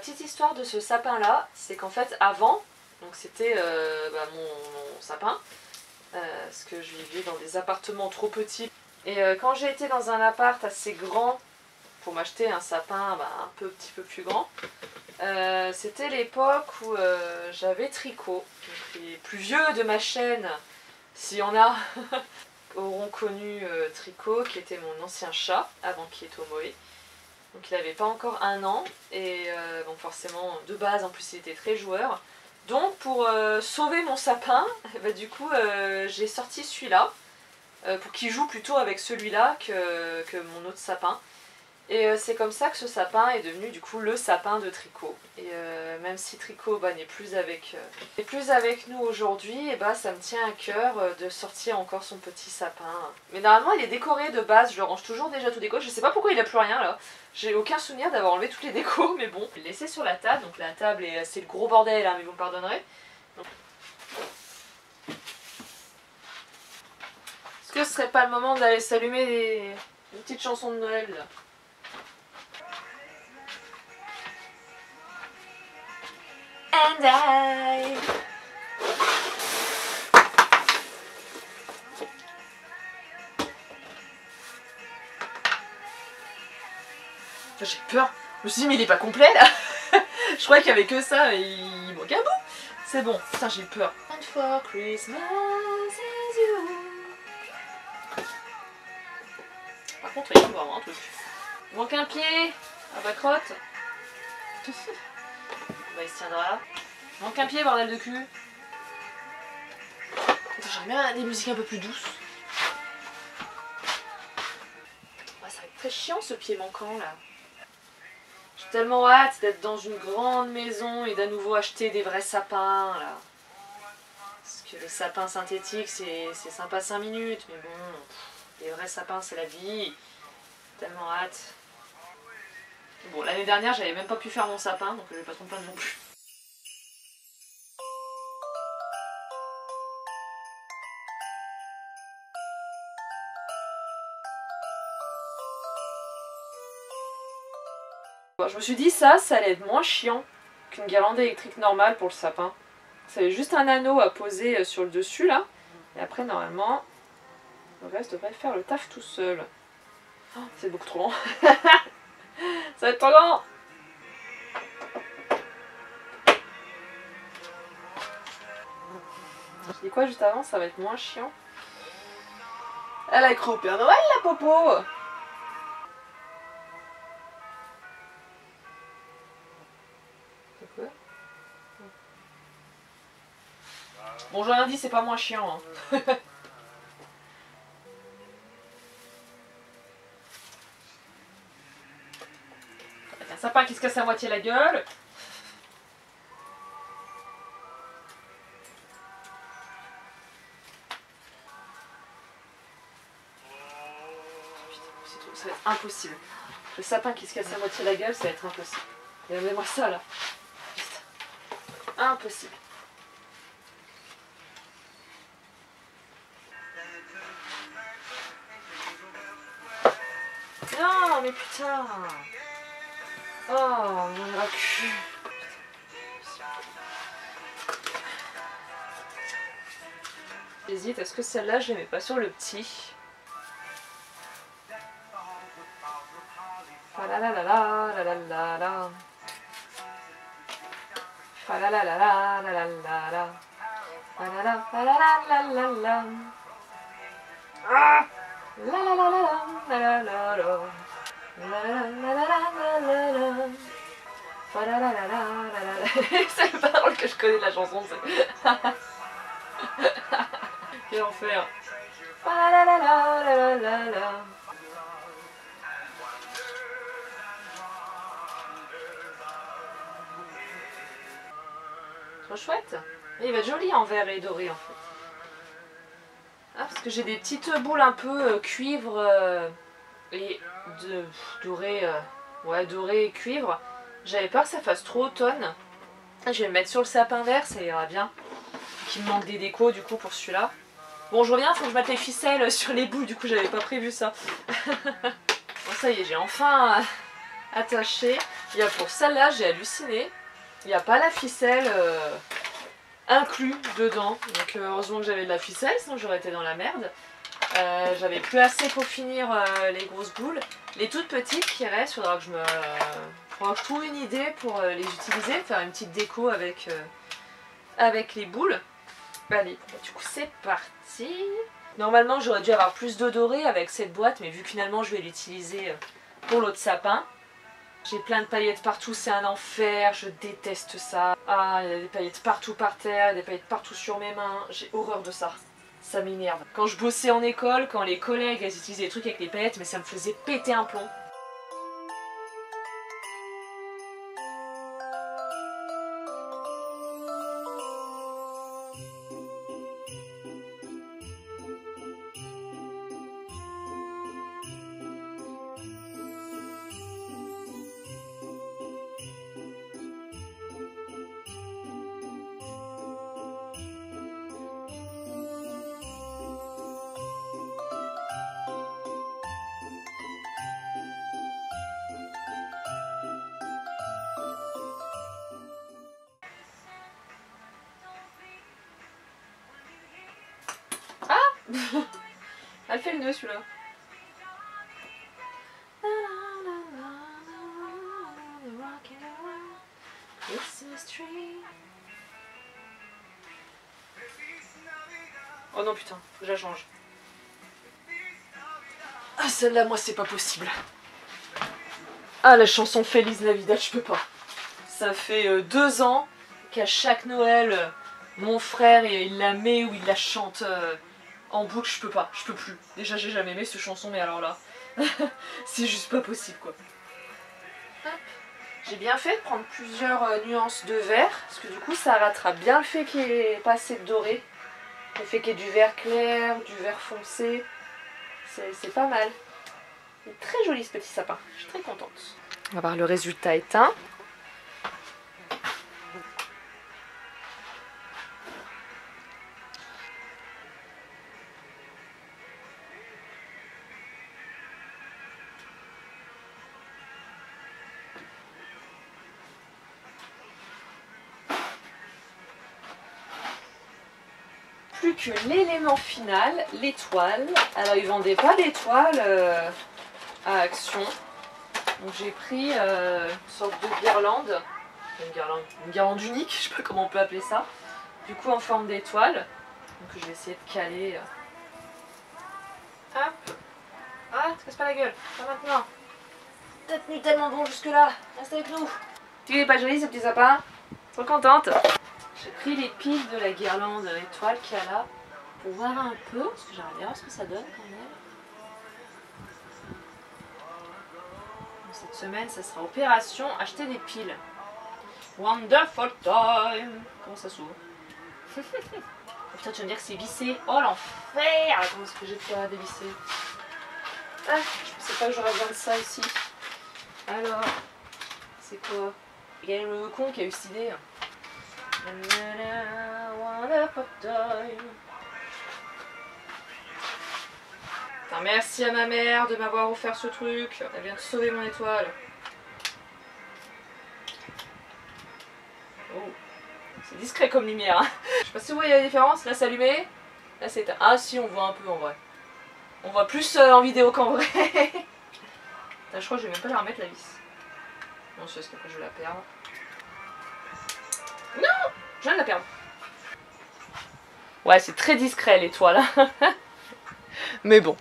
petite histoire de ce sapin là, c'est qu'en fait avant, donc c'était mon sapin, parce que je vivais dans des appartements trop petits. Et quand j'ai été dans un appart assez grand pour m'acheter un sapin un petit peu plus grand, c'était l'époque où j'avais Tricot. Donc, les plus vieux de ma chaîne, s'il y en a, auront connu Tricot, qui était mon ancien chat avant qu'il ait Tomoe. Donc il n'avait pas encore 1 an, et donc forcément de base en plus il était très joueur. Donc pour sauver mon sapin, du coup j'ai sorti celui-là, pour qu'il joue plutôt avec celui-là que mon autre sapin. Et c'est comme ça que ce sapin est devenu du coup le sapin de Tricot. Et même si Tricot n'est plus avec nous aujourd'hui, et ça me tient à cœur de sortir encore son petit sapin. Mais normalement il est décoré de base, je le range toujours déjà tout déco. Je sais pas pourquoi il a plus rien là. J'ai aucun souvenir d'avoir enlevé toutes les décos, mais bon. Je l'ai laissé sur la table, donc la table c'est le gros bordel hein, mais vous me pardonnerez. Donc... Est-ce que ce serait pas le moment d'aller s'allumer une petite chanson de Noël là? And I... J'ai peur. Je me suis dit mais il est pas complet là. Je croyais qu'il y avait que ça et il manque un bout. C'est bon. Putain j'ai peur. And for Christmas is you. Par contre il y a vraiment un truc. Il manque un pied. Ah bah crotte. Il se tiendra là. Il manque un pied bordel de cul. J'aimerais bien des musiques un peu plus douces. Ça va être très chiant ce pied manquant là. J'ai tellement hâte d'être dans une grande maison et d'à nouveau acheter des vrais sapins là. Parce que les sapins synthétiques c'est sympa 5 minutes, mais bon, les vrais sapins c'est la vie. Tellement hâte. Bon, l'année dernière j'avais même pas pu faire mon sapin, donc je vais pas trop me plaindre non plus. Bon, je me suis dit ça allait être moins chiant qu'une guirlande électrique normale pour le sapin. Ça avait juste un anneau à poser sur le dessus là. Et après normalement, le reste devrait faire le taf tout seul. Oh, c'est beaucoup trop long. Ça va être trop grand. Je dis quoi juste avant, ça va être moins chiant. Elle a cru au Père Noël la popo. C'est quoi? Bon, j'ai rien dit, c'est pas moins chiant. Hein. Avec un sapin qui se casse à moitié la gueule. Ça va être impossible. Le sapin qui se casse à moitié la gueule, ça va être impossible. Regardez-moi ça là. Putain. Impossible. Non mais putain. Oh mon cul. J'hésite, est-ce que celle-là je les mets pas sur le petit? Fa la la la la la la la. Fa la la la la la la la la. Fa la la la la la la la. Ah! La la la la la la la la. La la la la la la la. Fa la la la la la la. C'est le parole que je connais de la chanson, c'est. Quel enfer. Fa la la la la la la. Trop chouette. Et il va être joli en vert et doré en fait. Ah, parce que j'ai des petites boules un peu cuivre et doré, ouais, doré et cuivre. J'avais peur que ça fasse trop automne. Je vais le mettre sur le sapin vert, ça ira bien. Qu'il me manque des décos du coup pour celui-là. Bon, je reviens, faut que je mette les ficelles sur les boules, du coup j'avais pas prévu ça. Bon, ça y est, j'ai enfin attachée. Il y a pour celle-là, j'ai halluciné. Il n'y a pas la ficelle inclus dedans. Donc heureusement que j'avais de la ficelle, sinon j'aurais été dans la merde. J'avais plus assez pour finir les grosses boules. Les toutes petites qui restent, faudra que je trouve une idée pour les utiliser, faire une petite déco avec les boules. Allez, du coup c'est parti. Normalement j'aurais dû avoir plus d'eau dorée avec cette boîte, mais vu que finalement je vais l'utiliser pour l'autre sapin. J'ai plein de paillettes partout, c'est un enfer, je déteste ça. Ah, il y a des paillettes partout par terre, des paillettes partout sur mes mains, j'ai horreur de ça. Ça m'énerve. Quand je bossais en école, quand les collègues elles utilisaient des trucs avec les paillettes, mais ça me faisait péter un plomb. Elle fait le nœud celui-là. Oh non putain, faut que je la change. Ah celle-là moi c'est pas possible. Ah la chanson Feliz Navidad je peux pas. Ça fait 2 ans qu'à chaque Noël mon frère il la met ou il la chante en boucle, je peux pas, je peux plus. Déjà j'ai jamais aimé cette chanson mais alors là c'est juste pas possible quoi. J'ai bien fait de prendre plusieurs nuances de vert parce que du coup ça rattrape bien le fait qu'il n'y ait pas assez de doré. Le fait qu'il y ait du vert clair, du vert foncé, c'est pas mal. Il est très joli ce petit sapin, je suis très contente. On va voir le résultat éteint. Plus que l'élément final, l'étoile. Alors ils vendaient pas d'étoile à Action. Donc j'ai pris une sorte de guirlande. Une guirlande unique, je sais pas comment on peut appeler ça. Du coup en forme d'étoile. Donc je vais essayer de caler. Hop. Ah, te casse pas la gueule, pas maintenant. T'as tenu tellement bon jusque là, reste avec nous. Tu es pas joli ce petit sapin? Trop contente. J'ai pris les piles de la guirlande étoile qu'il y a là pour voir un peu, parce que j'aimerais bien voir ce que ça donne quand même. Cette semaine, ça sera opération acheter des piles. Wonderful time. Comment ça s'ouvre? Putain, tu vas me dire que c'est vissé. Oh l'enfer! Comment est-ce que j'ai pas dévissé? Ah, je pensais pas que j'aurais besoin de ça ici. Alors, c'est quoi? Il y a le con qui a eu cette idée. Wonderful time. Enfin, merci à ma mère de m'avoir offert ce truc. Elle vient de sauver mon étoile. Oh, c'est discret comme lumière. Hein. Je sais pas si vous voyez la différence. Là c'est allumé. Là c'est éteint. Ah si, on voit un peu en vrai. On voit plus en vidéo qu'en vrai. Putain, je crois que je vais même pas la remettre la vis. Non, c'est parce qu'après je vais la perdre. Non, je viens de la perdre. Ouais, c'est très discret l'étoile. Mais bon.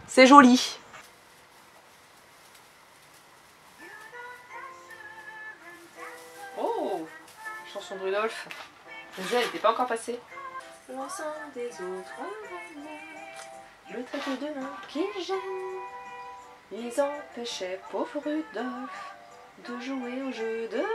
C'est joli. Oh, chanson de Rudolph. Je me disais, elle n'était pas encore passée. L'ensemble des autres le traite de nom qu'ils gênent. Ils empêchaient pauvre Rudolph de jouer au jeu de